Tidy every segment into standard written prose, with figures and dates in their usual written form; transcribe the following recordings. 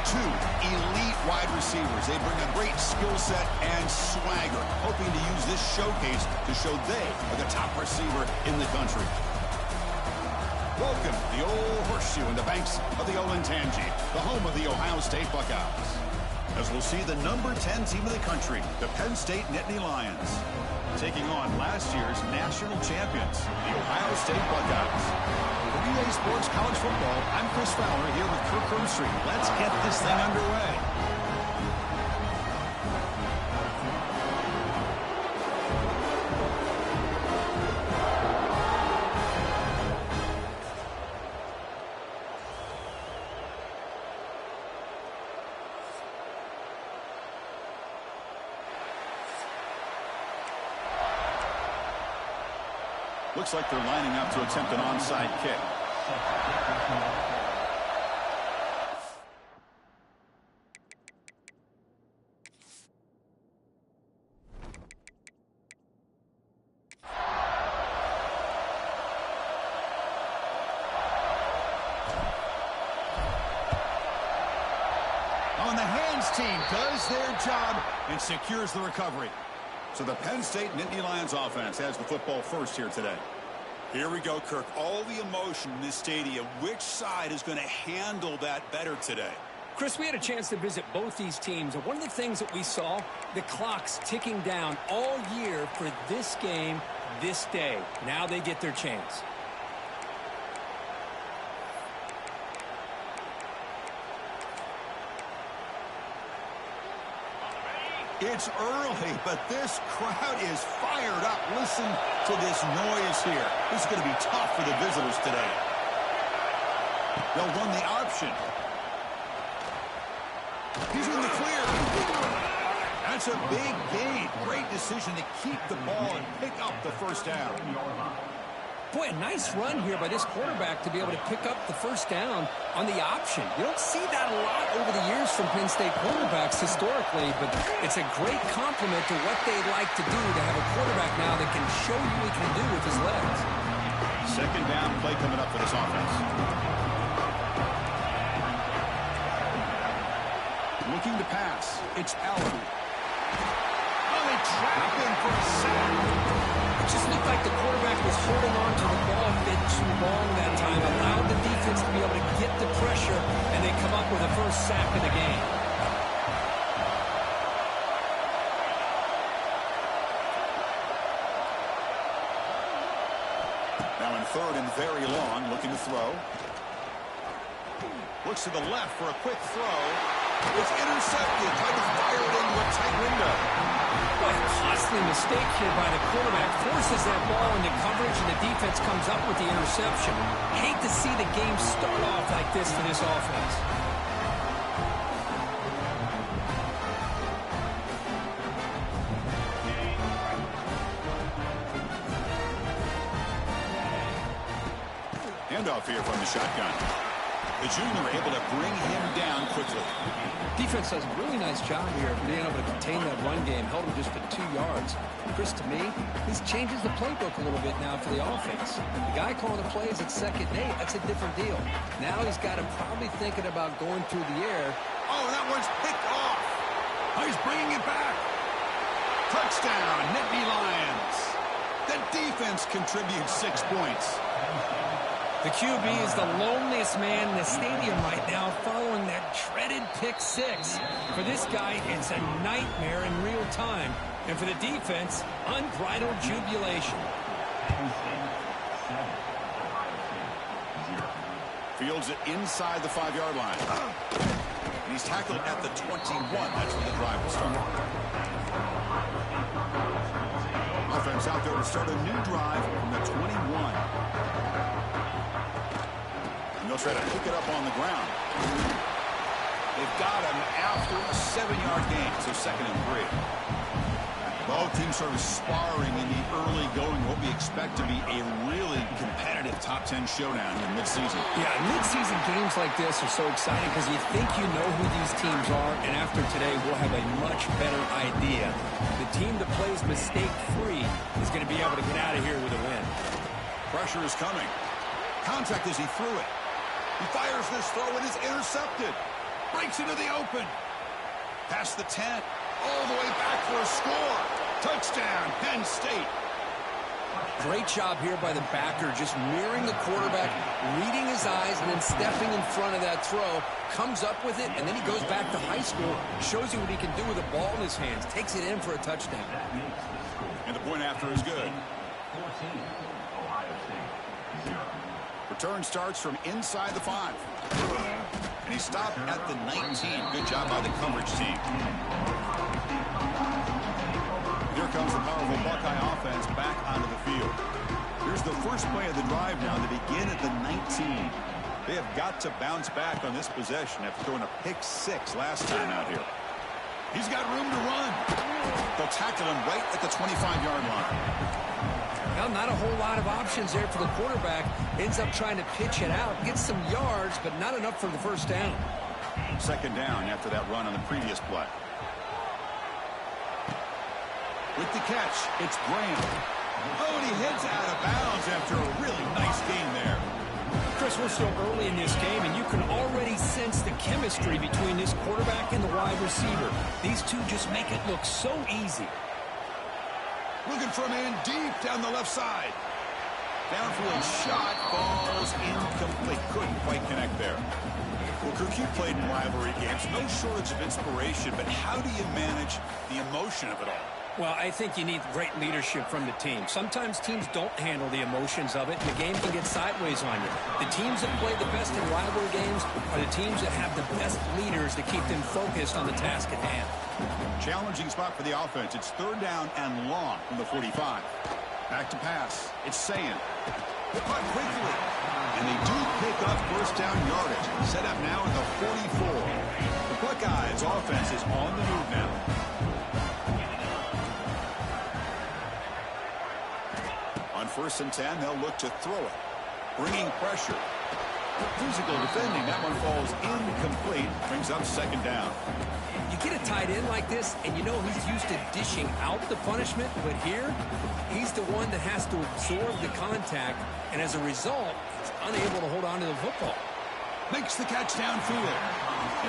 two elite wide receivers. They bring a great skill set and swagger, hoping to use this showcase to show they are the top receiver in the country. Welcome to the Old Horseshoe in the banks of the Olentangy, the home of the Ohio State Buckeyes. As we'll see the number 10 team of the country, the Penn State Nittany Lions, taking on last year's national champions, the Ohio State Buckeyes. For EA Sports College Football, I'm Chris Fowler here with Kirk Herbstreit. Let's get this thing underway. Looks like they're lining up to attempt an onside kick. On the hands team does their job and secures the recovery. So the Penn State Nittany Lions offense has the football first here today. Here we go, Kirk. All the emotion in this stadium. Which side is going to handle that better today? Chris, we had a chance to visit both these teams, and one of the things that we saw, the clock's ticking down all year for this game, this day. Now they get their chance. It's early, but this crowd is fired up. Listen to this noise here. This is going to be tough for the visitors today. They'll run the option. He's in the clear. That's a big gain. Great decision to keep the ball and pick up the first down. Boy, a nice run here by this quarterback to be able to pick up the first down on the option. You don't see that a lot over the years from Penn State quarterbacks historically, but it's a great compliment to what they like to do to have a quarterback now that can show you what he can do with his legs. Second down play coming up for this offense. Looking to pass. It's Allen. Oh, they trap him for a sack. It just looked like the quarterback was holding on to the ball a bit too long that time, allowed the defense to be able to get the pressure, and they come up with a first sack of the game. Now in third and very long, looking to throw. Looks to the left for a quick throw. It's intercepted. Trying to fire it into a tight window. What a costly mistake here by the quarterback. Forces that ball into coverage, and the defense comes up with the interception. Hate to see the game start off like this for this offense. Handoff here from the shotgun. The junior able to bring him down quickly. Defense does a really nice job here of being able to contain that run game. Held him just for 2 yards. Chris, to me, this changes the playbook a little bit now for the offense. The guy calling the plays at 2nd and 8, that's a different deal. Now he's got him probably thinking about going through the air. Oh, that one's picked off. Oh, he's bringing it back. Touchdown, Nittany Lions. The defense contributes 6 points. The QB is the loneliest man in the stadium right now following that dreaded pick 6. For this guy, it's a nightmare in real time. And for the defense, unbridled jubilation. Fields it inside the 5-yard line. And he's tackled at the 21. That's where the drive will start. Offense out there to start a new drive from the 21. And they'll try to pick it up on the ground. They've got him after a 7-yard gain, so 2nd and 3. Both teams sort of sparring in the early going, what we expect to be a really competitive top 10 showdown in midseason. Yeah, midseason games like this are so exciting because you think you know who these teams are, and after today we'll have a much better idea. The team that plays mistake-free is going to be able to get out of here with a win. Pressure is coming. Contact as he threw it. He fires this throw and is intercepted. Breaks into the open. Past the 10. All the way back for a score. Touchdown, Penn State. Great job here by the backer, just mirroring the quarterback, reading his eyes, and then stepping in front of that throw. Comes up with it, and then he goes back to high school. Shows you what he can do with the ball in his hands. Takes it in for a touchdown. And the point after is good. Return starts from inside the 5. And he stopped at the 19. Good job by the coverage team. Here comes the powerful Buckeye offense back onto the field. Here's the first play of the drive now. They begin at the 19. They have got to bounce back on this possession after throwing a pick 6 last time out here. He's got room to run. They'll tackle him right at the 25-yard line. Well, not a whole lot of options there for the quarterback. Ends up trying to pitch it out. Gets some yards, but not enough for the first down. Second down after that run on the previous play. With the catch, it's Graham. Oh, and he heads out of bounds after a really nice game there. Chris, we're still early in this game, and you can already sense the chemistry between this quarterback and the wide receiver. These two just make it look so easy. Looking for a man deep down the left side. Downfield shot falls incomplete. Couldn't quite connect there. Well, Kirk, you played in rivalry games. No shortage of inspiration, but how do you manage the emotion of it all? Well, I think you need great leadership from the team. Sometimes teams don't handle the emotions of it, and the game can get sideways on you. The teams that play the best in rivalry games are the teams that have the best leaders to keep them focused on the task at hand. Challenging spot for the offense. It's third down and long from the 45. Back to pass. It's Sayan. Caught quickly. And they do pick up first down yardage. Set up now at the 44. The Buckeyes offense is on the move now. On 1st and 10, they'll look to throw it. Bringing pressure. Physical defending. That one falls incomplete. Brings up second down. You get a tight end like this, and you know he's used to dishing out the punishment, but here, he's the one that has to absorb the contact, and as a result, he's unable to hold on to the football. Makes the catch downfield.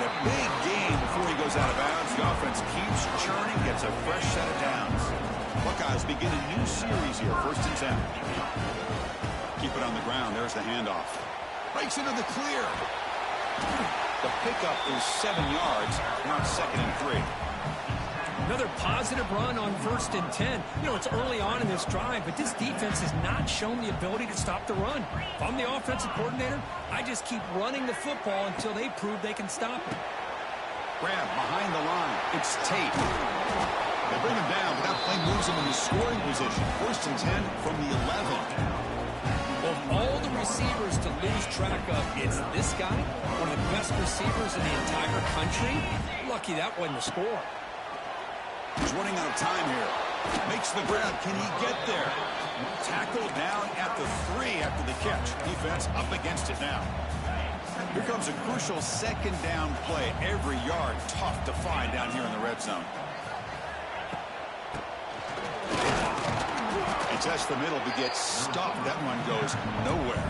And a big gain before he goes out of bounds. The offense keeps churning, gets a fresh set of downs. Buckeyes begin a new series here, 1st and 10. Keep it on the ground. There's the handoff. Breaks into the clear. The pickup is 7 yards. Now 2nd and 3. Another positive run on 1st and 10. You know, it's early on in this drive, but this defense has not shown the ability to stop the run. If I'm the offensive coordinator, I just keep running the football until they prove they can stop it. Grab behind the line. It's Tate. They bring him down, but that play moves him into scoring position. 1st and 10 from the 11. Of all the receivers to lose track of, it's this guy, one of the best receivers in the entire country. Lucky that wasn't a score. He's running out of time here. Makes the grab. Can he get there? Tackled down at the 3 after the catch. Defense up against it now. Here comes a crucial second down play. Every yard tough to find down here in the red zone. He tests the middle but gets stopped. That one goes nowhere.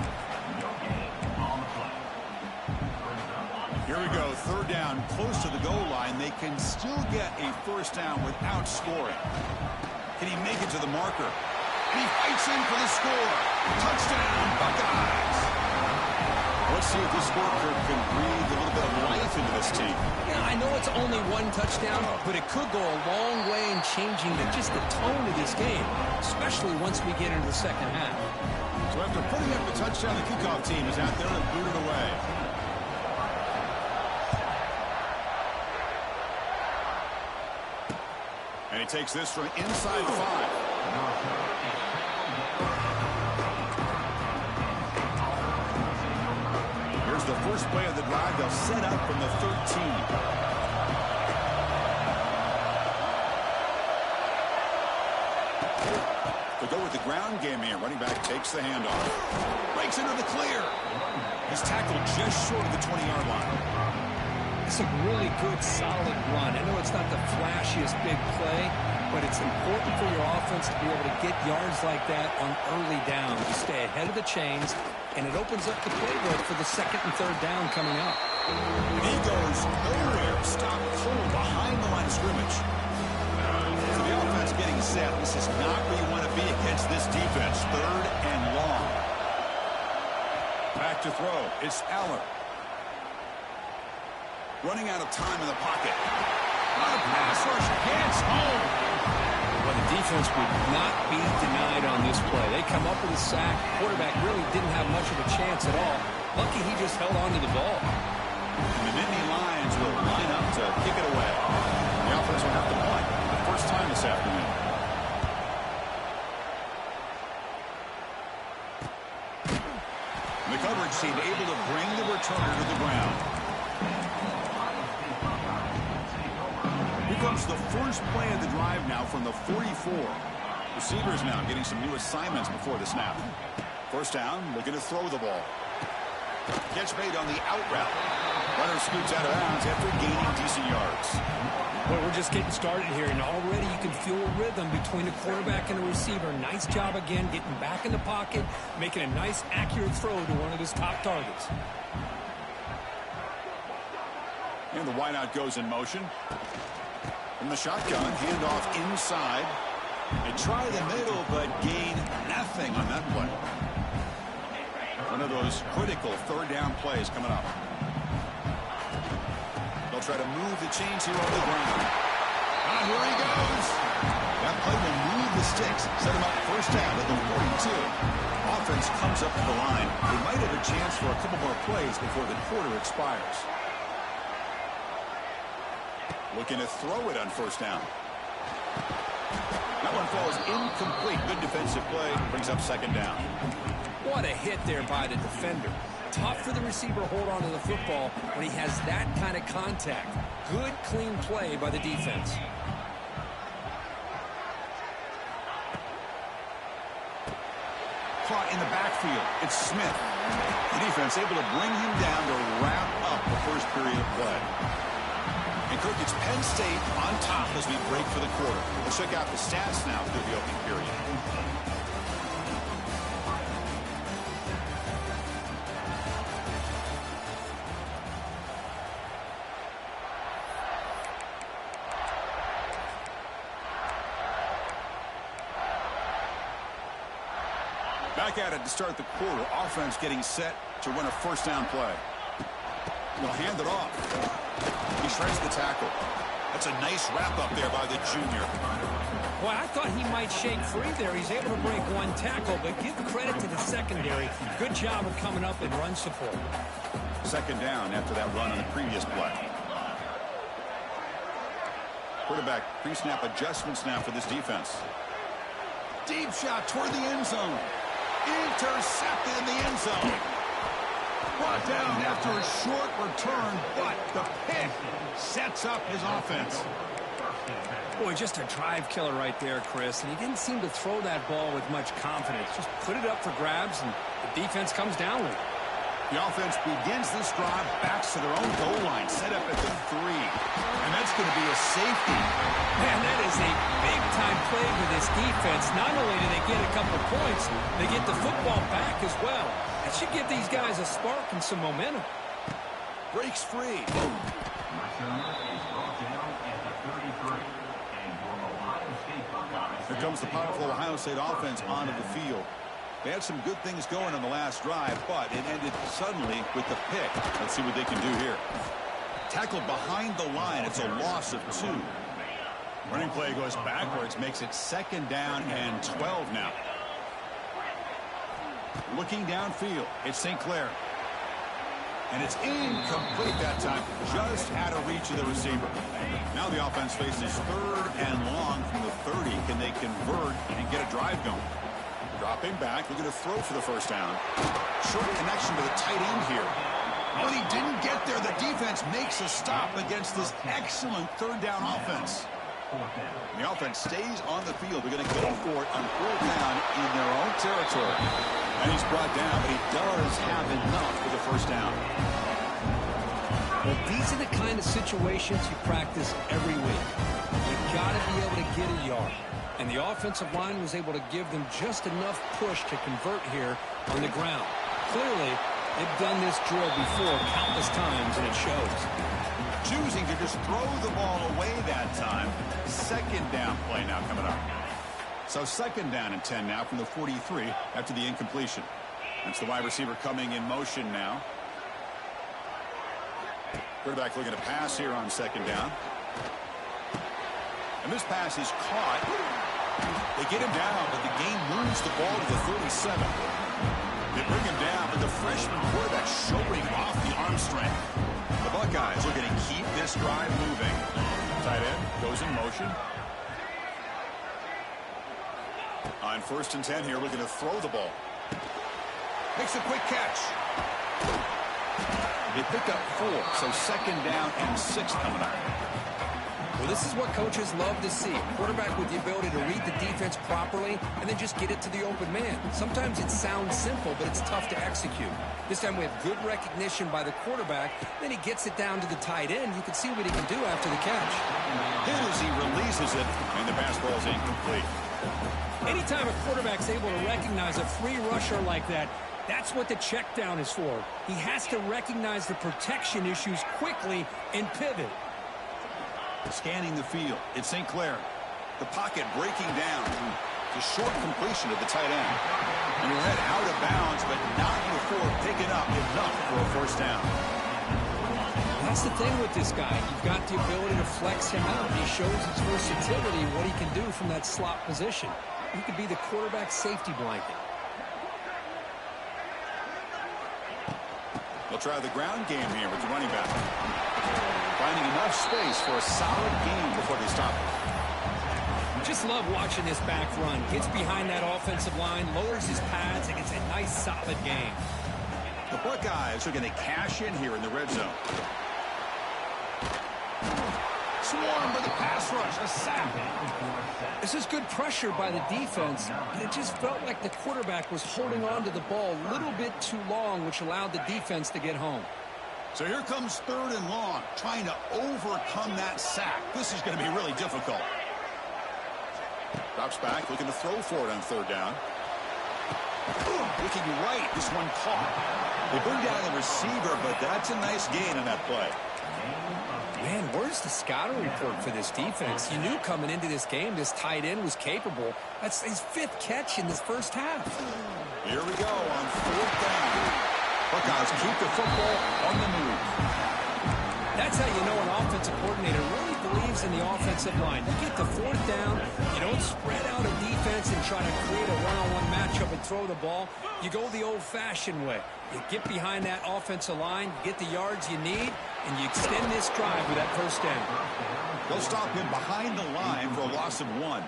Here we go. Third down, close to the goal line. They can still get a first down without scoring. Can he make it to the marker? And he fights in for the score. Touchdown, Buckeyes. Let's see if this score can breathe a little bit of life into this team. Yeah, I know it's only one touchdown, but it could go a long way in changing just the tone of this game, especially once we get into the second half. So after putting up the touchdown, the kickoff team is out there and booted away. And he takes this from inside the 5. Here's the first play of the drive. They'll set up from the 13. They'll go with the ground game here. Running back takes the handoff. Breaks into the clear. He's tackled just short of the 20-yard line. It's a really good, solid run. I know it's not the flashiest big play, but it's important for your offense to be able to get yards like that on early downs. You stay ahead of the chains, and it opens up the playbook for the second and third down coming up. And he goes nowhere. Stop cold behind the line of scrimmage. So the offense getting set. This is not where you want to be against this defense. 3rd and long. Back to throw. It's Aller. Running out of time in the pocket. On a pass rush. Gets home. Well, the defense would not be denied on this play. They come up with a sack. Quarterback really didn't have much of a chance at all. Lucky he just held on to the ball. And the Nittany Lions will line up to kick it away. The offense will have to punt the first time this afternoon. The coverage team able to bring the returner to the ground. Here comes the first play of the drive now from the 44. Receivers now getting some new assignments before the snap. First down, looking to throw the ball. Catch made on the out route. Runner scoots out of bounds after gaining decent yards. Well, we're just getting started here, and already you can feel a rhythm between the quarterback and the receiver. Nice job again getting back in the pocket, making a nice, accurate throw to one of his top targets. And the wideout goes in motion. From the shotgun, handoff inside. They try the middle, but gain nothing on that play. One of those critical 3rd down plays coming up. They'll try to move the chains here on the ground. Ah, here he goes. That play will move the sticks. Set him up first down at the 42. Offense comes up to the line. They might have a chance for a couple more plays before the quarter expires. Looking to throw it on first down. That one falls incomplete. Good defensive play. Brings up 2nd down. What a hit there by the defender. Tough for the receiver to hold on to the football when he has that kind of contact. Good, clean play by the defense. Caught in the backfield. It's Smith. The defense able to bring him down to wrap up the first period of play. And Kirk, it's Penn State on top as we break for the quarter. We'll check out the stats now through the opening period. Back at it to start the quarter. Offense getting set to run a first down play. They'll hand it off. He shreds the tackle. That's a nice wrap up there by the junior. Well, I thought he might shake free there. He's able to break one tackle, but give credit to the secondary. Good job of coming up in run support. 2nd down after that run on the previous play. Quarterback pre-snap adjustments now for this defense. Deep shot toward the end zone. Intercepted in the end zone. Brought down after a short return, but the pick sets up his offense. Boy, just a drive killer right there, Chris. And he didn't seem to throw that ball with much confidence. Just put it up for grabs, and the defense comes down with it. The offense begins this drive, backs to their own goal line, set up at the 3. And that's going to be a safety. Man, that is a big-time play for this defense. Not only do they get a couple points, they get the football back as well. That should give these guys a spark and some momentum. Breaks free. Here comes the powerful Ohio State offense onto the field. They had some good things going on the last drive, but it ended suddenly with the pick. Let's see what they can do here. Tackled behind the line. It's a loss of 2. Running play goes backwards, makes it 2nd down and 12 now. Looking downfield, it's St. Clair. And it's incomplete that time, just out of reach of the receiver. Now the offense faces 3rd and long from the 30. Can they convert and get a drive going? Dropping back, looking to throw for the first down. Short connection to the tight end here. But he didn't get there. The defense makes a stop against this excellent 3rd down offense. And the offense stays on the field. They're going to go for it on 4th down in their own territory. And he's brought down, but he does have enough for the first down. Well, these are the kind of situations you practice every week. You've got to be able to get a yard. And the offensive line was able to give them just enough push to convert here on the ground. Clearly, They've done this drill before countless times, and it shows. Choosing to just throw the ball away that time. Second down play now coming up. So second down and 10 now from the 43 after the incompletion. That's the wide receiver coming in motion now. Quarterback looking to pass here on second down. And this pass is caught. They get him down, but the game moves the ball to the 37. They bring him down, but the freshman quarterback showing off the arm strength. The Buckeyes are going to keep this drive moving. Tight end goes in motion. On 1st and 10 here, looking to throw the ball. Makes a quick catch. They pick up 4, so second down and 6 coming up. Well, this is what coaches love to see. A quarterback with the ability to read the defense properly and then just get it to the open man. Sometimes it sounds simple, but it's tough to execute. This time we have good recognition by the quarterback. Then he gets it down to the tight end. You can see what he can do after the catch. Hit as he releases it, and the pass ball is incomplete. Anytime a quarterback's able to recognize a free rusher like that, that's what the check down is for. He has to recognize the protection issues quickly and pivot. Scanning the field, it's St. Clair. The pocket breaking down. The short completion of the tight end. And he'll head out of bounds, but not before picking up enough for a first down. That's the thing with this guy. You've got the ability to flex him out. He shows his versatility, what he can do from that slot position. He could be the quarterback safety blanket. They'll try the ground game here with the running back. Finding enough space for a solid gain before they stop it. Just love watching this back run. Gets behind that offensive line, lowers his pads, and gets a nice solid gain. The Buckeyes are going to cash in here in the red zone. Swarmed by the pass rush, a sack. This is good pressure by the defense, but it just felt like the quarterback was holding on to the ball a little bit too long, which allowed the defense to get home. So here comes 3rd and long, trying to overcome that sack. This is going to be really difficult. Drops back, looking to throw for it on 3rd down. Looking right, this one caught. They bring down the receiver, but that's a nice gain on that play. Man, where's the scouting report for this defense? You knew coming into this game this tight end was capable. That's his 5th catch in this first half. Here we go on 4th down. Buckeyes keep the football on the move. That's how you know an offensive coordinator really believes in the offensive line. You get to 4th down, you don't spread out a defense and try to create a one-on-one matchup and throw the ball. You go the old-fashioned way. You get behind that offensive line, you get the yards you need, and you extend this drive with that first down. They'll stop him behind the line for a loss of 1.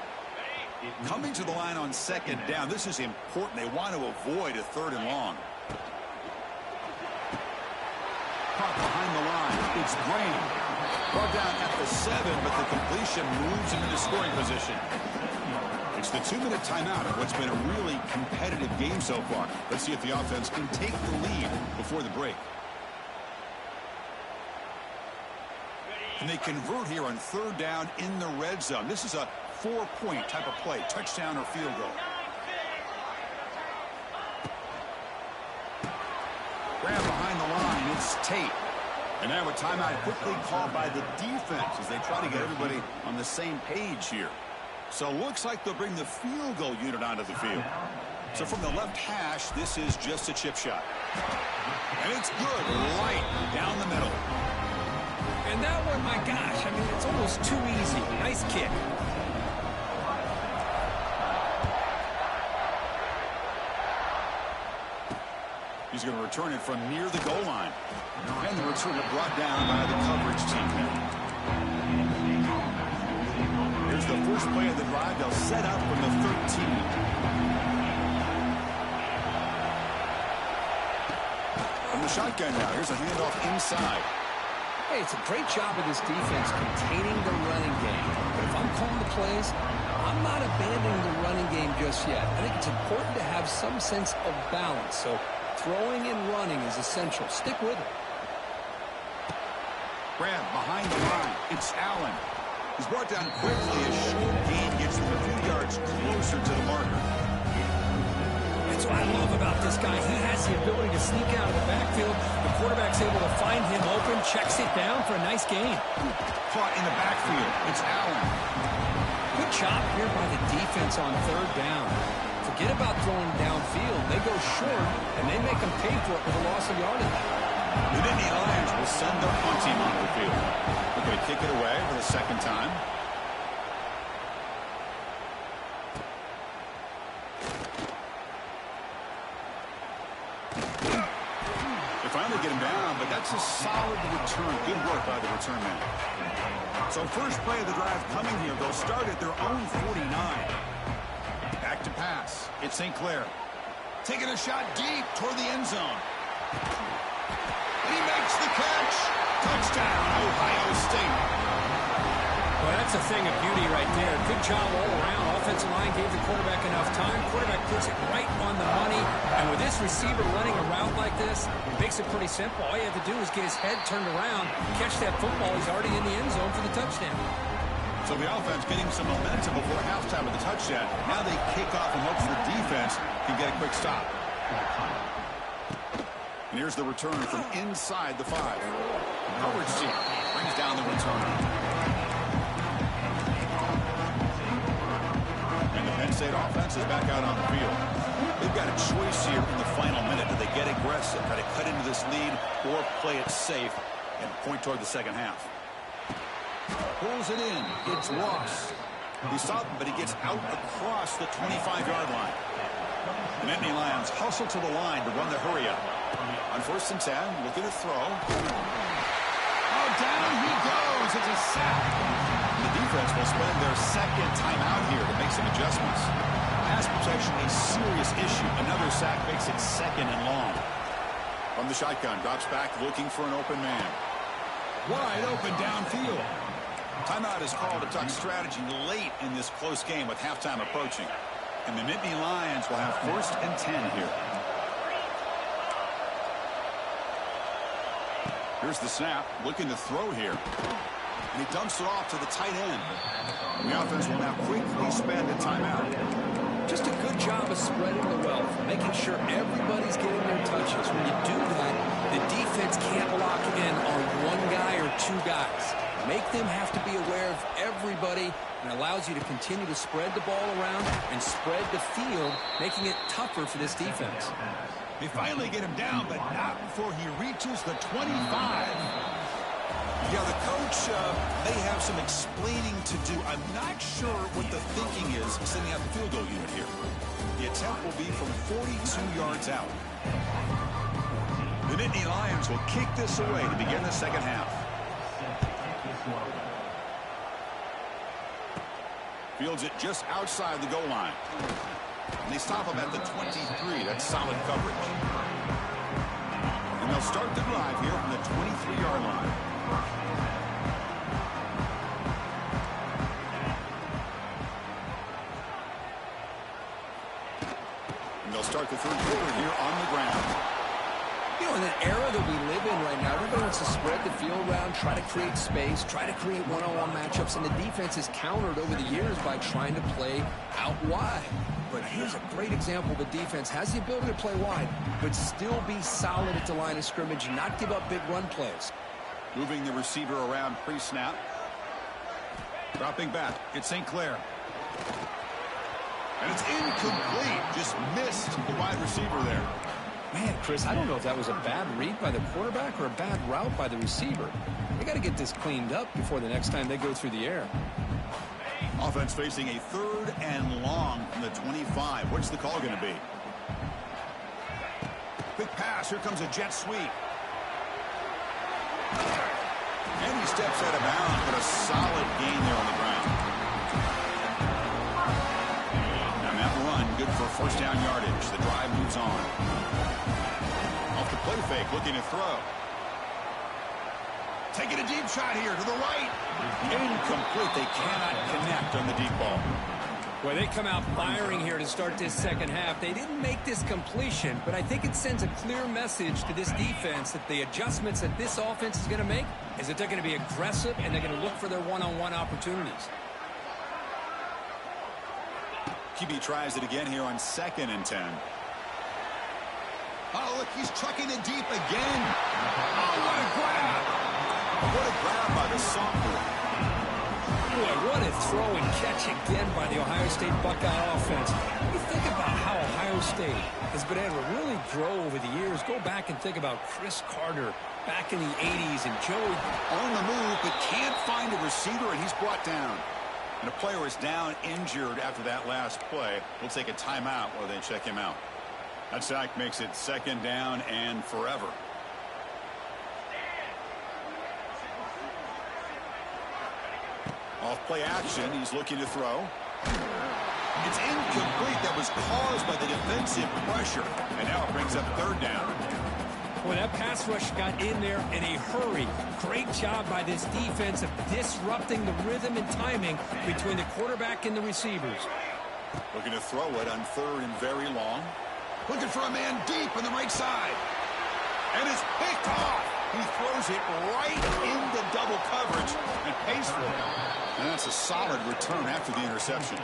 Coming to the line on 2nd down, this is important. They want to avoid a 3rd and long. Caught behind the line. It's Graham. Brought down at the 7, but the completion moves him into scoring position. It's the 2-minute timeout of what's been a really competitive game so far. Let's see if the offense can take the lead before the break. And they convert here on 3rd down in the red zone. This is a 4-point type of play, touchdown or field goal. Grab behind the line, it's Tate. And now a timeout quickly called by the defense as they try to get everybody on the same page here. So looks like they'll bring the field goal unit onto the field. So from the left hash, this is just a chip shot. And it's good, right down the middle. And that one, my gosh, I mean, it's almost too easy. Nice kick. He's going to return it from near the goal line. And the returner brought down by the coverage team. Here's the first play of the drive. They'll set up from the 13. From the shotgun now. Here's a handoff inside. Hey, it's a great job of this defense containing the running game. But if I'm calling the plays, I'm not abandoning the running game just yet. I think it's important to have some sense of balance. So throwing and running is essential. Stick with it. Grab behind the line. It's Allen. He's brought down quickly. A short gain gets him a few yards closer to the marker. I That's what I love about this guy. He has the ability to sneak out of the backfield. The quarterback's able to find him open, checks it down for a nice gain. Caught in the backfield. It's Allen. Good job here by the defense on third down. Forget about throwing downfield. They go short, and they make them pay for it with a loss of yardage. The Nittany Lions will send their punt team onto the field. They're going to kick it away for the second time. They finally get him down, but that's a solid return. Good work by the return man. So first play of the drive coming here. They'll start at their own 49. Back to pass. It's St. Clair. Taking a shot deep toward the end zone. He makes the catch. Touchdown, Ohio State. Well, that's a thing of beauty right there. Good job all around. Offensive line gave the quarterback enough time. Quarterback puts it right on the money. And with this receiver running a route like this, it makes it pretty simple. All you have to do is get his head turned around, catch that football. He's already in the end zone for the touchdown. So the offense getting some momentum before halftime with the touchdown. Now they kick off and hope the defense can get a quick stop. And here's the return from inside the 5. Howard Steve brings down the return. And the Penn State offense is back out on the field. They've got a choice here in the final minute. Do they get aggressive, try to cut into this lead, or play it safe and point toward the second half? Pulls it in. It's Ross. He stopped him, but he gets out across the 25-yard line. The Nittany Lions hustle to the line to run the hurry-up. On 1st and 10, looking to throw. Oh, down he goes. It's a sack. The defense will spend their second timeout here to make some adjustments. Pass protection a serious issue. Another sack makes it 2nd and long. From the shotgun, drops back looking for an open man. Wide open downfield. Timeout is called to talk strategy late in this close game with halftime approaching. And the Nittany Lions will have 1st and 10 here. Here's the snap, looking to throw here. And he dumps it off to the tight end. The offense will now quickly spend a timeout. Just a good job of spreading the wealth, making sure everybody's getting their touches. When you do that, the defense can't lock in on one guy or two guys. Make them have to be aware of everybody, and allows you to continue to spread the ball around and spread the field, making it tougher for this defense. They finally get him down, but not before he reaches the 25. Yeah, the coach may have some explaining to do. I'm not sure what the thinking is sending out the field goal unit here. The attempt will be from 42 yards out. The Nittany Lions will kick this away to begin the second half. Fields it just outside the goal line. And they stop him at the 23. That's solid coverage. And they'll start the drive here from the 23-yard line. And they'll start the third quarter here on the ground. You know, in the era that we live in right now, everybody wants to spread the field around, try to create space, try to create one-on-one matchups, and the defense is countered over the years by trying to play out wide. But here's a great example. The defense has the ability to play wide, but still be solid at the line of scrimmage, not give up big run plays. Moving the receiver around pre-snap. Dropping back. It's St. Clair. And it's incomplete. Just missed the wide receiver there. Man, Chris, I don't know if that was a bad read by the quarterback or a bad route by the receiver. They got to get this cleaned up before the next time they go through the air. Offense facing a 3rd and long from the 25. What's the call going to be? Quick pass. Here comes a jet sweep. And he steps out of bounds, but a solid gain there on the ground. Now that run, good for 1st down yardage. The drive moves on. Off the play fake, looking to throw. Taking a deep shot here to the right. Incomplete. They cannot connect on the deep ball. Well, they come out firing here to start this second half. They didn't make this completion, but I think it sends a clear message to this defense that the adjustments that this offense is going to make is that they're going to be aggressive and they're going to look for their one-on-one opportunities. QB tries it again here on 2nd and 10. Oh, look, he's chucking it deep again. Oh, what a grab. What a grab by the sophomore. Boy, what a throw and catch again by the Ohio State Buckeye offense. You think about how Ohio State has been able to really grow over the years. Go back and think about Chris Carter back in the 80s and Joey On the move, but can't find a receiver, and he's brought down. And a player is down injured after that last play. We'll take a timeout while they check him out. That sack makes it 2nd down and forever. Off play action, he's looking to throw. It's incomplete. That was caused by the defensive pressure. And now it brings up 3rd down. Well, that pass rush got in there in a hurry. Great job by this defense of disrupting the rhythm and timing between the quarterback and the receivers. Looking to throw it on 3rd and very long. Looking for a man deep on the right side. And it's picked off. He throws it right into double coverage and pays for it. And that's a solid return after the interception.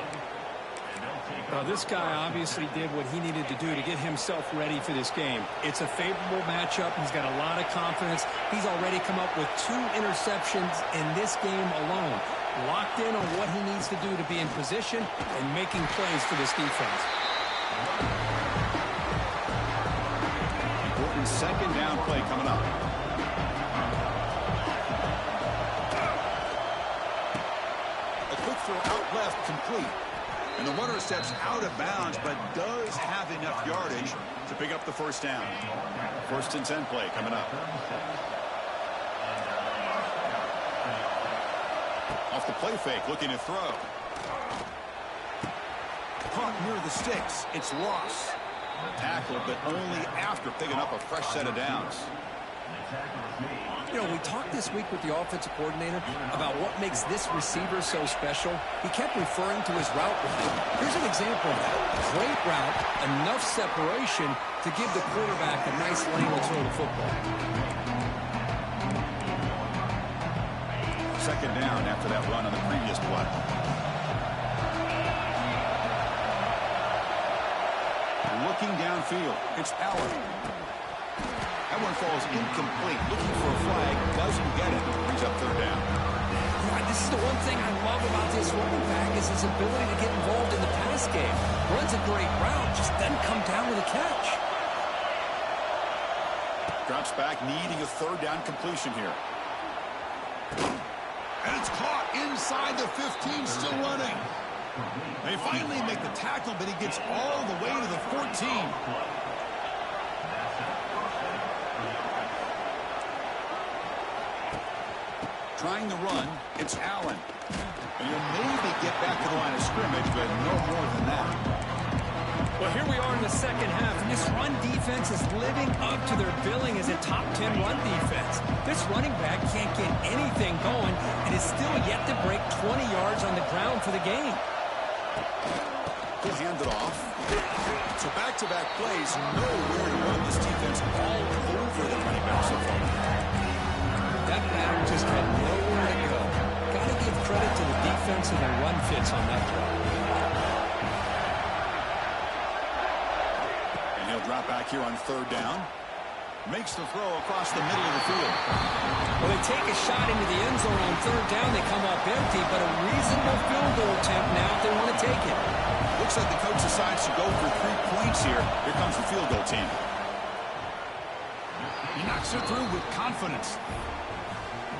This guy obviously did what he needed to do to get himself ready for this game. It's a favorable matchup. He's got a lot of confidence. He's already come up with 2 interceptions in this game alone. Locked in on what he needs to do to be in position and making plays for this defense. Important 2nd down play coming up. A quick throw out left, complete. And the runner steps out of bounds, but does have enough yardage to pick up the 1st down. 1st and 10 play coming up. Off the play fake, looking to throw. Caught near the sticks. It's Ross. Tackled, but only after picking up a fresh set of downs. You know, we talked this week with the offensive coordinator about what makes this receiver so special. He kept referring to his route running. Here's an example of that. Great route, enough separation to give the quarterback a nice lane to throw the football. 2nd down after that run on the previous play. Looking downfield, it's Allen. That one falls incomplete. Looking for a flag, doesn't get it. Brings up 3rd down. This is the one thing I love about this running back is his ability to get involved in the pass game. Runs a great route, just doesn't come down with a catch. Drops back, needing a 3rd down completion here. And it's caught inside the 15, still running. They finally make the tackle, but he gets all the way to the 14. Trying the run, it's Allen. And he'll maybe get back to the line of scrimmage, but no more than that. Well, here we are in the 2nd half, and this run defense is living up to their billing as a top 10 run defense. This running back can't get anything going and is still yet to break 20 yards on the ground for the game. He'll hand it off. So back-to-back plays, nowhere to run this defense all over the running back so far. That back just had nowhere to go. Got to give credit to the defense and their run fits on that play. And he'll drop back here on 3rd down. Makes the throw across the middle of the field. Well, they take a shot into the end zone on 3rd down. They come up empty, but a reasonable field goal attempt now if they want to take it. Looks like the coach decides to go for 3 points here. Here comes the field goal team. He knocks it through with confidence.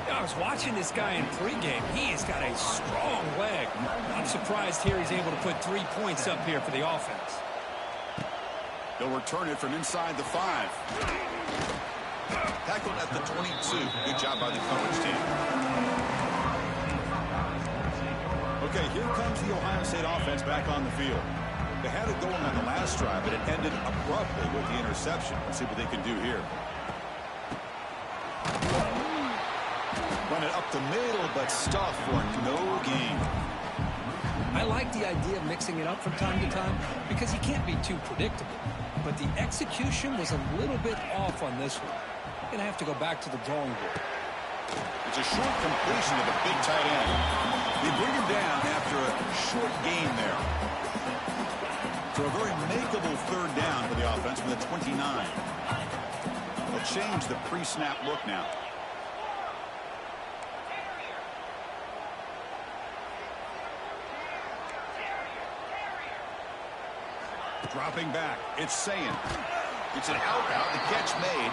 I was watching this guy in pregame. He has got a strong leg. I'm surprised here he's able to put 3 points up here for the offense. They'll return it from inside the 5. Tackled at the 22. Good job by the coverage team. Okay, here comes the Ohio State offense back on the field. They had it going on the last drive, but it ended abruptly with the interception. Let's see what they can do here. Run it up the middle, but stuffed for no gain. I like the idea of mixing it up from time to time because you can't be too predictable. But the execution was a little bit off on this one. Going to have to go back to the drawing board. It's a short completion of a big tight end. They bring him down after a short gain there. So a very makeable third down for the offense with a 29. They'll change the pre-snap look now. Dropping back, it's Sayin. It's an out route, the catch made.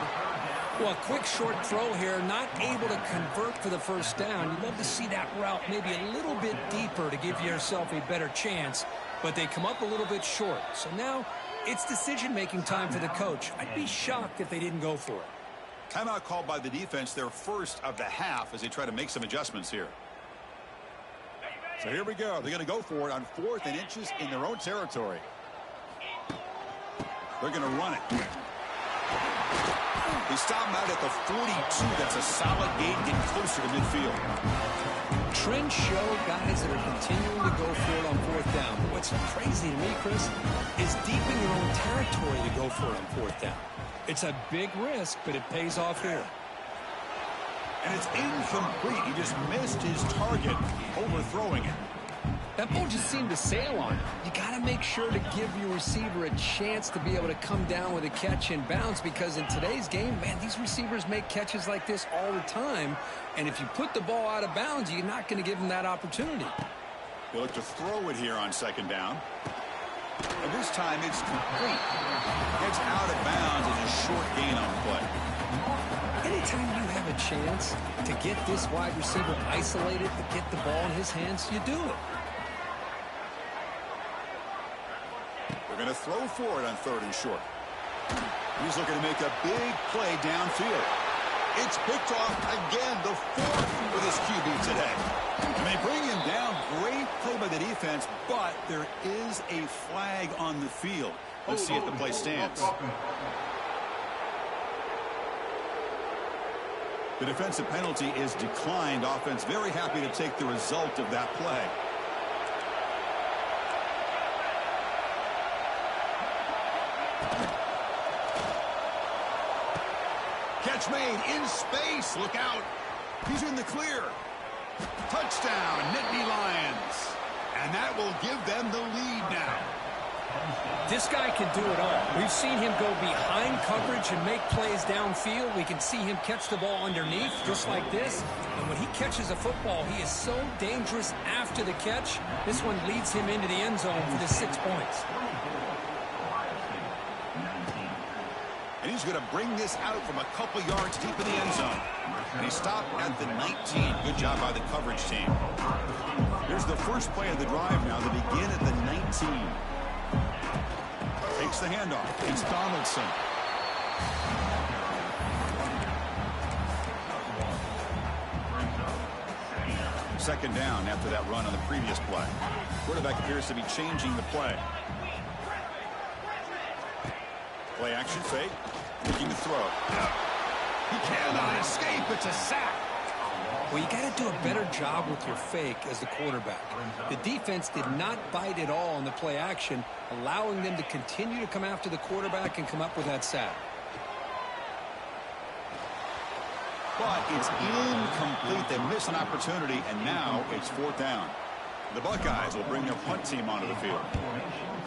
Well, a quick short throw here, not able to convert for the first down. You'd love to see that route maybe a little bit deeper to give yourself a better chance, but they come up a little bit short. So now it's decision-making time for the coach. I'd be shocked if they didn't go for it. Timeout called by the defense, their first of the half, as they try to make some adjustments here. So here we go. They're going to go for it on 4th and inches in their own territory. They're going to run it. They stop him out at the 42. That's a solid gain, getting closer to midfield. Trends show guys that are continuing to go for it on 4th down. But what's crazy to me, Chris, is deep in your own territory to go for it on 4th down. It's a big risk, but it pays off here. And it's incomplete. He just missed his target, overthrowing it. That ball just seemed to sail on him. You got to make sure to give your receiver a chance to be able to come down with a catch and bounce, because in today's game, man, these receivers make catches like this all the time. And if you put the ball out of bounds, you're not going to give them that opportunity. They look to throw it here on 2nd down. And this time it's complete. Gets out of bounds as a short gain on the play. Anytime you have a chance to get this wide receiver isolated, to get the ball in his hands, you do it. They're going to throw for it on 3rd and short. He's looking to make a big play downfield. It's picked off again, the 4th for this QB today. And they bring him down. Great play by the defense, but there is a flag on the field. Let's see if the play stands. The defensive penalty is declined. Offense very happy to take the result of that play. Catch made in space. Look out. He's in the clear. Touchdown, Nittany Lions. And that will give them the lead now. This guy can do it all. We've seen him go behind coverage and make plays downfield. We can see him catch the ball underneath, just like this. And when he catches a football, he is so dangerous after the catch. This one leads him into the end zone for the 6 points. And he's going to bring this out from a couple yards deep in the end zone. And he stopped at the 19. Good job by the coverage team. Here's the first play of the drive now. They begin at the 19. Takes the handoff. It's Donaldson. Second down after that run on the previous play. Quarterback appears to be changing the play. Play action fake. Looking to throw. He cannot escape. It's a sack. Well, you got to do a better job with your fake as the quarterback. The defense did not bite at all on the play action, allowing them to continue to come after the quarterback and come up with that sack. But it's incomplete. They miss an opportunity, and now it's 4th down. The Buckeyes will bring their punt team onto the field.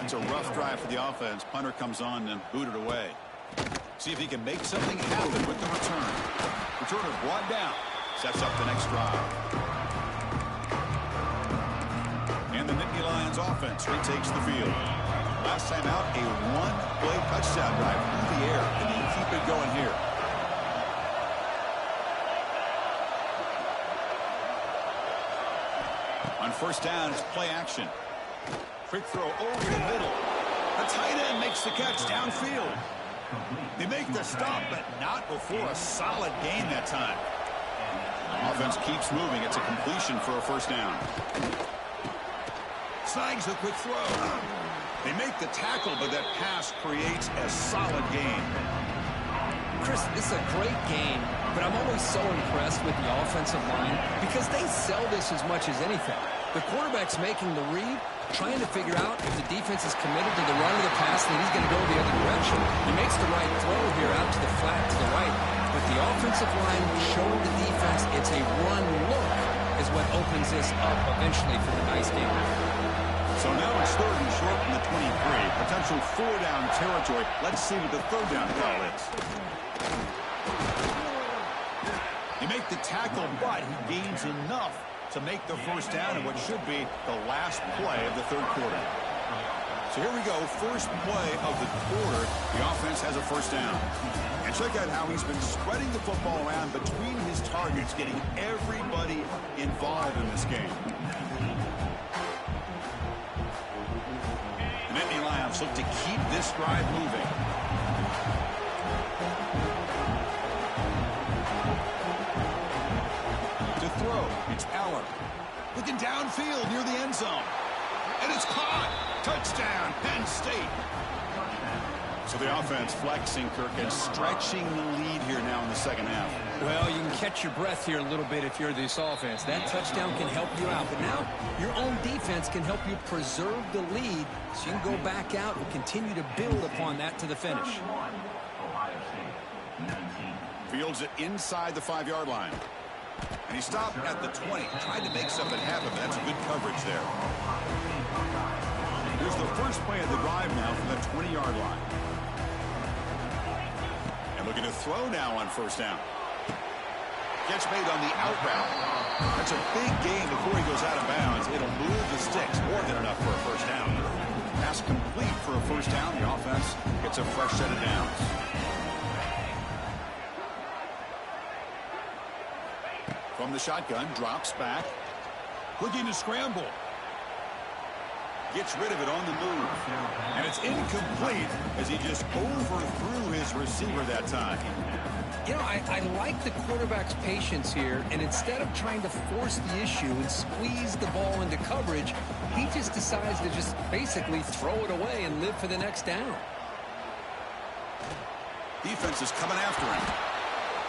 It's a rough drive for the offense. Punter comes on and booted away. See if he can make something happen with the return. Returner brought down. Sets up the next drive. And the Nittany Lions offense retakes the field. Last time out, a one-play touchdown drive through the air. And they keep it going here. On 1st down, it's play action. Quick throw over the middle. The tight end makes the catch downfield. They make the stop, but not before a solid gain that time. Offense keeps moving. It's a completion for a 1st down. Snags a quick throw. They make the tackle, but that pass creates a solid gain. Chris, this is a great game, but I'm always so impressed with the offensive line because they sell this as much as anything. The quarterback's making the read, trying to figure out if the defense is committed to the run or the pass, and he's going to go the other direction. He makes the right throw here out to the flat to the right. But the offensive line showing the defense it's a run look is what opens this up eventually for the nice game. So now it's 3rd and short from the 23. Potential 4-down territory. Let's see what the 3rd down call is. You make the tackle, but he gains enough to make the 1st down in what should be the last play of the 3rd quarter. So here we go, first play of the quarter. The offense has a 1st down. And check out how he's been spreading the football around between his targets, getting everybody involved in this game. The Nittany Lions look to keep this drive moving. To throw, it's Eller. Looking downfield near the end zone. And it's caught. Touchdown, Penn State. So the offense flexing, Kirk, and stretching the lead here now in the 2nd half. Well, you can catch your breath here a little bit if you're this offense. That touchdown can help you out. But now your own defense can help you preserve the lead so you can go back out and continue to build upon that to the finish. Fields it inside the 5-yard line. And he stopped at the 20. Tried to make something happen, but that's a good coverage there. Here's the first play of the drive now from the 20-yard line. And looking to throw now on 1st down. Catch made on the out route. That's a big gain before he goes out of bounds. It'll move the sticks, more than enough for a 1st down. Pass complete for a 1st down. The offense gets a fresh set of downs. From the shotgun, drops back. Looking to scramble. Gets rid of it on the move. And it's incomplete as he just overthrew his receiver that time. You know, I like the quarterback's patience here, and instead of trying to force the issue and squeeze the ball into coverage, he just decides to just basically throw it away and live for the next down. Defense is coming after him.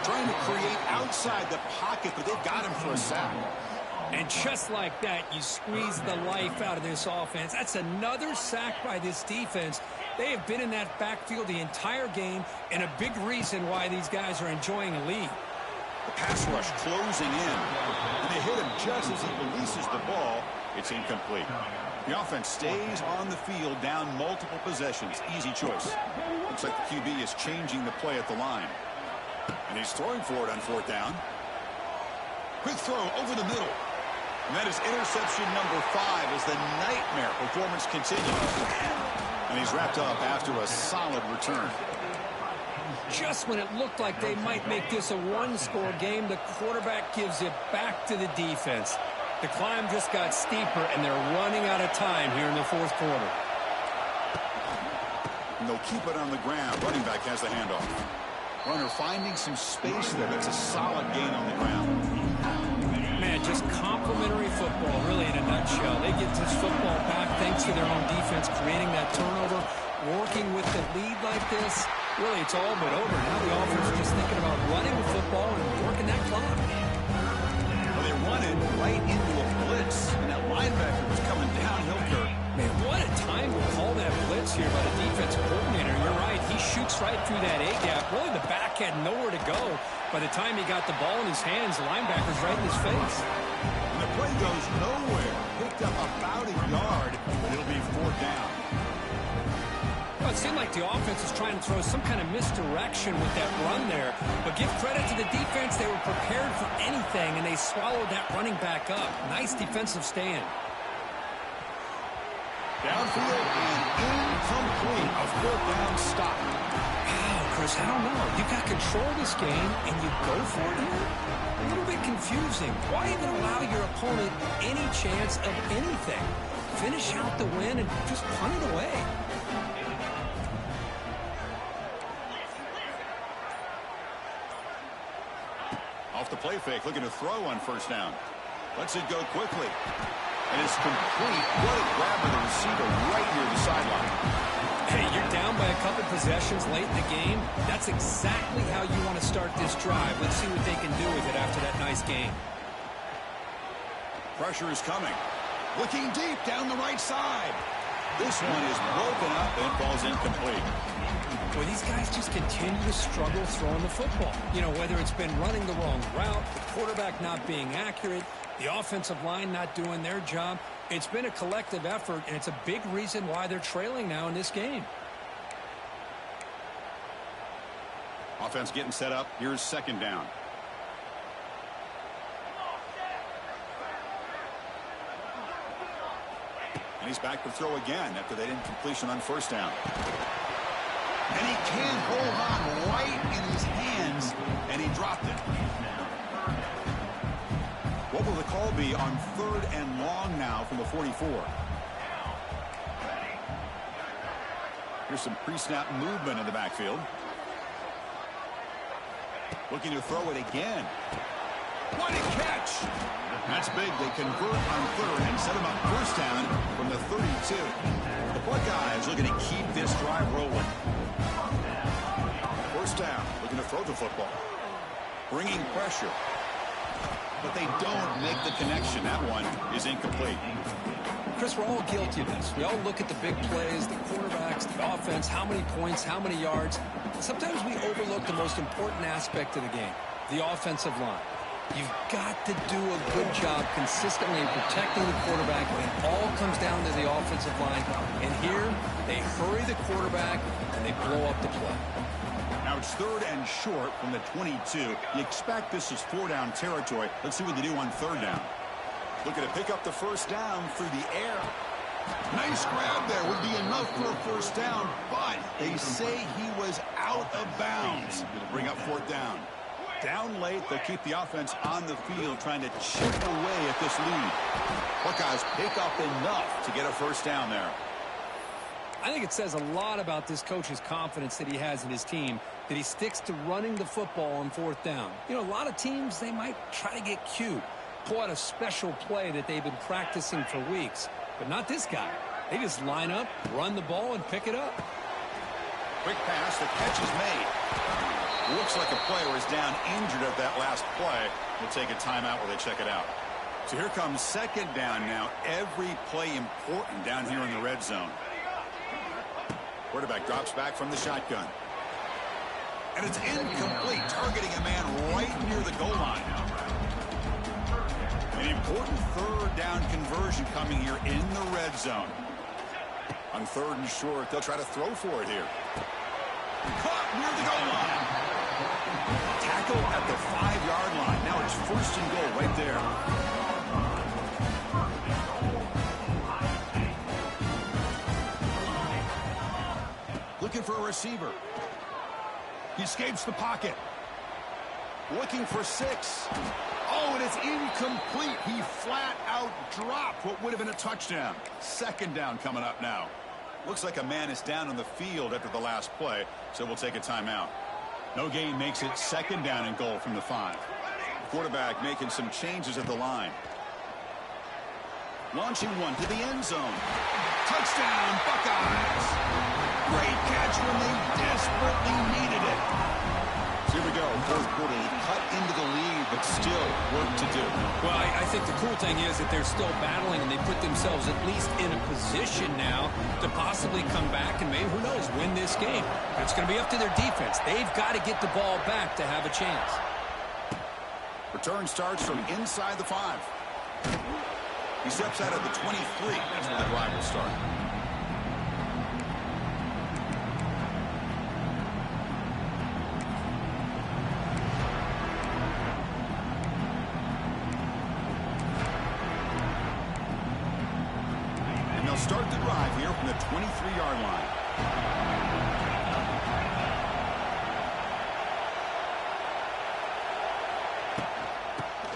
Trying to create outside the pocket, but they've got him for a sack. And just like that, you squeeze the life out of this offense. That's another sack by this defense. They have been in that backfield the entire game, and a big reason why these guys are enjoying a lead. The pass rush closing in, and they hit him just as he releases the ball. It's incomplete. The offense stays on the field, down multiple possessions. Easy choice. Looks like the QB is changing the play at the line. And he's throwing for it on 4th down. Quick throw over the middle. And that is interception number 5 as the nightmare performance continues. And he's wrapped up after a solid return. Just when it looked like they might make this a one-score game, the quarterback gives it back to the defense. The climb just got steeper, and they're running out of time here in the 4th quarter. And they'll keep it on the ground. Running back has the handoff. Runner finding some space there. That's a solid gain on the ground. Man, just complimentary football, really, in a nutshell. They get this football back thanks to their own defense, creating that turnover, working with the lead like this. Really, it's all but over. Now the offense is just thinking about running the football and working that clock. Well, they run it right into a blitz, and that linebacker was coming downhill, Kirk. Man, what a time to call that blitz here by the defensive coordinator. You're right. He shoots right through that A-gap. Really, the back had nowhere to go. By the time he got the ball in his hands, the linebacker's right in his face. And the play goes nowhere. Picked up about a yard, but it'll be 4th down. Well, it seemed like the offense was trying to throw some kind of misdirection with that run there. But give credit to the defense. They were prepared for anything, and they swallowed that running back up. Nice defensive stand. Downfield and incomplete. A 4th down stop. Wow, Chris, I don't know. You've got control of this game, and you go for it here? A little bit confusing. Why even allow your opponent any chance of anything? Finish out the win and just punt it away. Off the play fake, looking to throw on 1st down. Lets it go quickly. And it's complete. What a grab by the receiver right near the sideline. Hey, you're down by a couple possessions late in the game. That's exactly how you want to start this drive. Let's see what they can do with it after that nice game. Pressure is coming. Looking deep down the right side. This one is broken up and falls incomplete. Boy, these guys just continue to struggle throwing the football. You know, whether it's been running the wrong route, the quarterback not being accurate, The offensive line not doing their job. It's been a collective effort, and it's a big reason why they're trailing now in this game. Offense getting set up. Here's second down. And he's back to throw again after that incompletion on first down. And he can't hold on right in his hands, and he dropped it. What will the call be on 3rd and long now from the 44? Here's some pre-snap movement in the backfield. Looking to throw it again. What a catch! That's big. They convert on 3rd and set him up first down from the 32. The Buckeyes looking to keep this drive rolling. First down, looking to throw the football. Bringing pressure. But they don't make the connection. That one is incomplete. Chris, we're all guilty of this. We all look at the big plays, the quarterbacks, the offense, how many points, how many yards. Sometimes we overlook the most important aspect of the game, the offensive line. You've got to do a good job consistently protecting the quarterback, and it all comes down to the offensive line. And here, they hurry the quarterback, and they blow up the play. Now it's 3rd and short from the 22. You expect this is 4-down territory. Let's see what they do on 3rd down. Looking to pick up the first down through the air. Nice grab there. Would be enough for a first down, but they say he was out of bounds. Going to bring up 4th down. Down late, they'll keep the offense on the field trying to chip away at this lead. Buckeyes pick up enough to get a first down there. I think it says a lot about this coach's confidence that he has in his team, that he sticks to running the football on 4th down. You know, a lot of teams, they might try to get cute, pull out a special play that they've been practicing for weeks. But not this guy. They just line up, run the ball, and pick it up. Quick pass, the catch is made. Looks like a player is down injured at that last play. We'll take a timeout while they check it out. So here comes second down now. Every play important down here in the red zone. Quarterback drops back from the shotgun. And it's incomplete, targeting a man right near the goal line. An important 3rd down conversion coming here in the red zone. On 3rd and short, they'll try to throw for it here. Caught near the goal line. Tackle at the 5-yard line. Now it's 1st and goal right there. Looking for a receiver. He escapes the pocket. Looking for 6. Oh, and it's incomplete. He flat out dropped what would have been a touchdown. Second down coming up now. Looks like a man is down on the field after the last play, so we'll take a timeout. No gain makes it second down and goal from the 5. Quarterback making some changes at the line. Launching one to the end zone. Touchdown, Buckeyes. Great catch when they desperately needed it. So here we go, 4th quarter. They cut into the lead, but still work to do. Well, I think the cool thing is that they're still battling, and they put themselves at least in a position now to possibly come back and maybe, who knows, win this game. But it's going to be up to their defense. They've got to get the ball back to have a chance. Return starts from inside the 5. He steps out of the 23. That's where the drive will start. Start the drive here from the 23-yard line.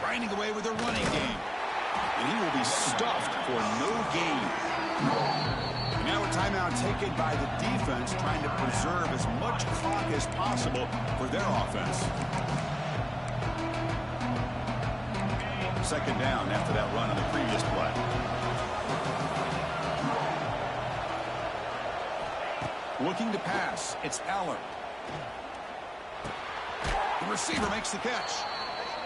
Grinding away with a running game. And he will be stuffed for no gain. And now a timeout taken by the defense, trying to preserve as much clock as possible for their offense. Second down after that run on the previous play. Looking to pass. It's Aller. The receiver makes the catch.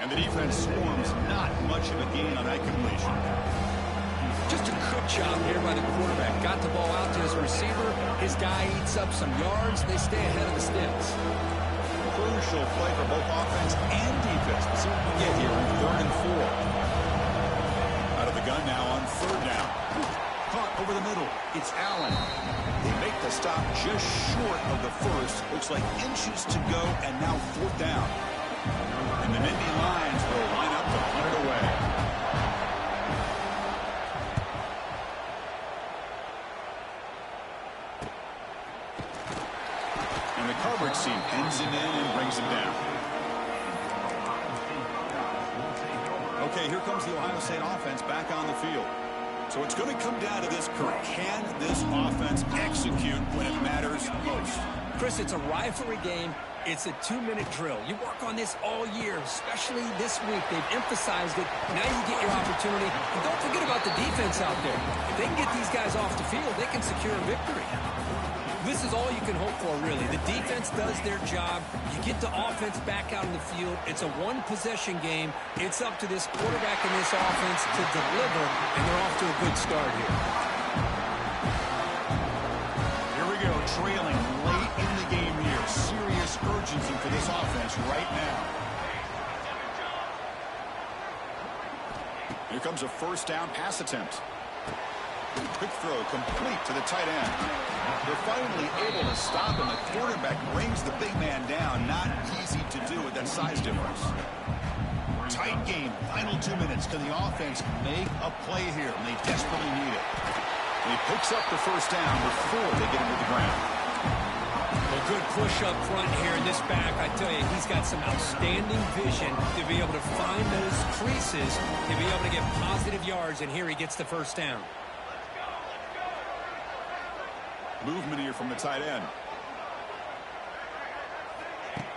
And the defense swarms. Not much of a gain on that completion. Just a good job here by the quarterback. Got the ball out to his receiver. His guy eats up some yards. They stay ahead of the sticks. Crucial play for both offense and defense. Let's see what we get here on 3rd and 4. over the middle. It's Allen. They make the stop just short of the first. Looks like inches to go, and now 4th down. And the Nittany Lions will line up to punt it away. And the coverage team pins him in and brings him down. Okay, here comes the Ohio State offense back on the field. So it's going to come down to this, Kurt. Can this offense execute when it matters most? Chris, it's a rivalry game. It's a 2-minute drill. You work on this all year, especially this week. They've emphasized it. Now you get your opportunity. And don't forget about the defense out there. If they can get these guys off the field, they can secure a victory. This is all you can hope for, really. The defense does their job. You get the offense back out in the field. It's a one-possession game. It's up to this quarterback and this offense to deliver, and they're off to a good start here. Here we go, trailing late in the game here. Serious urgency for this offense right now. Here comes a 1st down pass attempt. Quick throw complete to the tight end. They're finally able to stop him. The quarterback brings the big man down. Not easy to do with that size difference. Tight game. Final 2 minutes. Can the offense make a play here? And they desperately need it. And he picks up the 1st down before they get him to the ground. A good push up front here in this back. I tell you, he's got some outstanding vision to be able to find those creases, to be able to get positive yards, and here he gets the 1st down. Movement here from the tight end.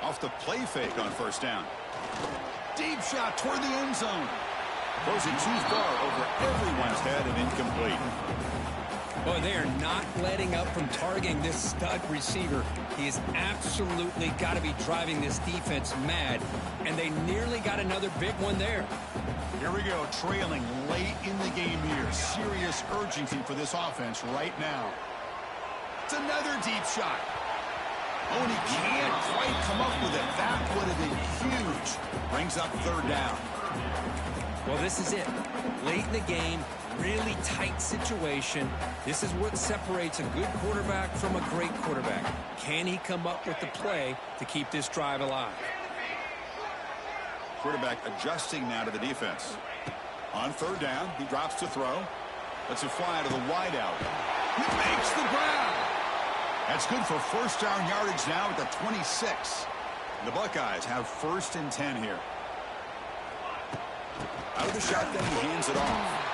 Off the play fake on 1st down. Deep shot toward the end zone. Throws it too far over everyone's head and incomplete. Boy, they are not letting up from targeting this stud receiver. He has absolutely got to be driving this defense mad, and they nearly got another big one there. Here we go, trailing late in the game here. Serious urgency for this offense right now. It's another deep shot. Oh, and he can't quite come up with it. That would have been huge. Brings up 3rd down. Well, this is it. Late in the game, really tight situation. This is what separates a good quarterback from a great quarterback. Can he come up with the play to keep this drive alive? Quarterback adjusting now to the defense. On 3rd down, he drops to throw. Lets it fly to the wideout. He makes the grab. That's good for 1st down yardage now at the 26. The Buckeyes have 1st and 10 here. Out of the shotgun, he hands it off.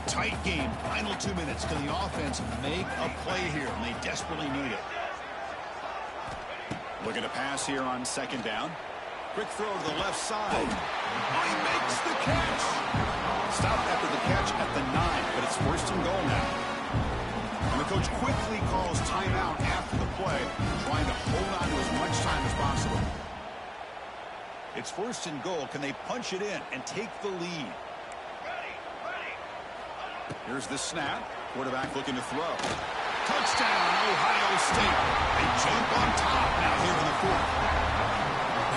Tight game, final 2 minutes. Can the offense make a play here? And they desperately need it. Looking to pass here on 2nd down. Quick throw to the left side. Oh, he makes the catch. Stopped after the catch at the 9, but it's 1st and goal now. And the coach quickly calls timeout after the play, trying to hold on to as much time as possible. It's 1st and goal. Can they punch it in and take the lead? Here's the snap. Quarterback looking to throw. Touchdown, Ohio State. They jump on top now here in the 4th.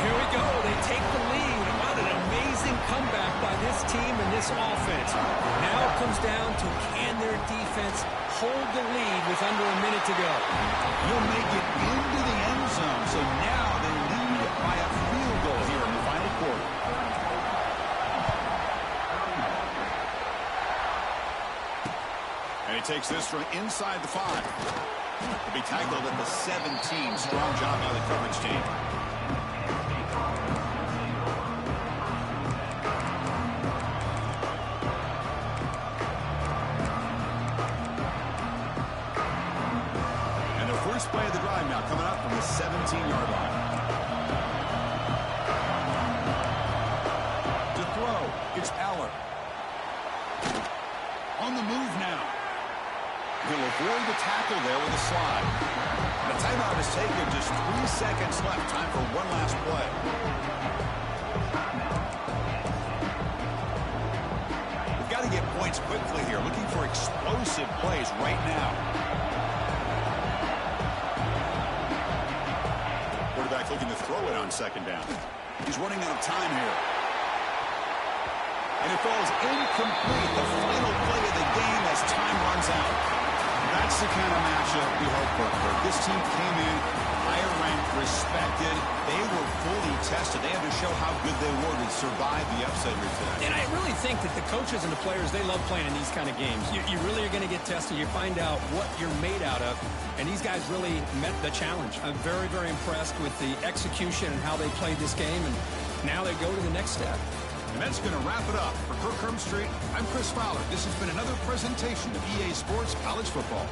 Here we go. They take the lead. What an amazing comeback by this team and this offense. Now it comes down to can their defense hold the lead with under a minute to go. You'll make it into the end zone. So now they lead by a field goal here in the final quarter. And he takes this from inside the 5. He'll be tackled at the 17. Strong job by the coverage team. And the first play of the drive now coming up from the 17-yard line. To throw, it's Aller. On the move now. He'll avoid the tackle there with a slide. The timeout is taken. Just 3 seconds left. Time for one last play. We've got to get points quickly here. Looking for explosive plays right now. to throw it on second down. He's running out of time here. And it falls incomplete. The final play of the game as time runs out. That's the kind of matchup we hope for. This team came in higher ranked, respected. They were fully tested. They had to show how good they were to survive the upset here today. And I really think that the coaches and the players, they love playing in these kind of games. You really are going to get tested. You find out what you're made out of. And these guys really met the challenge. I'm very, very impressed with the execution and how they played this game. And now they go to the next step. And that's going to wrap it up. For Kirk Herbstreit, I'm Chris Fowler. This has been another presentation of EA Sports College Football.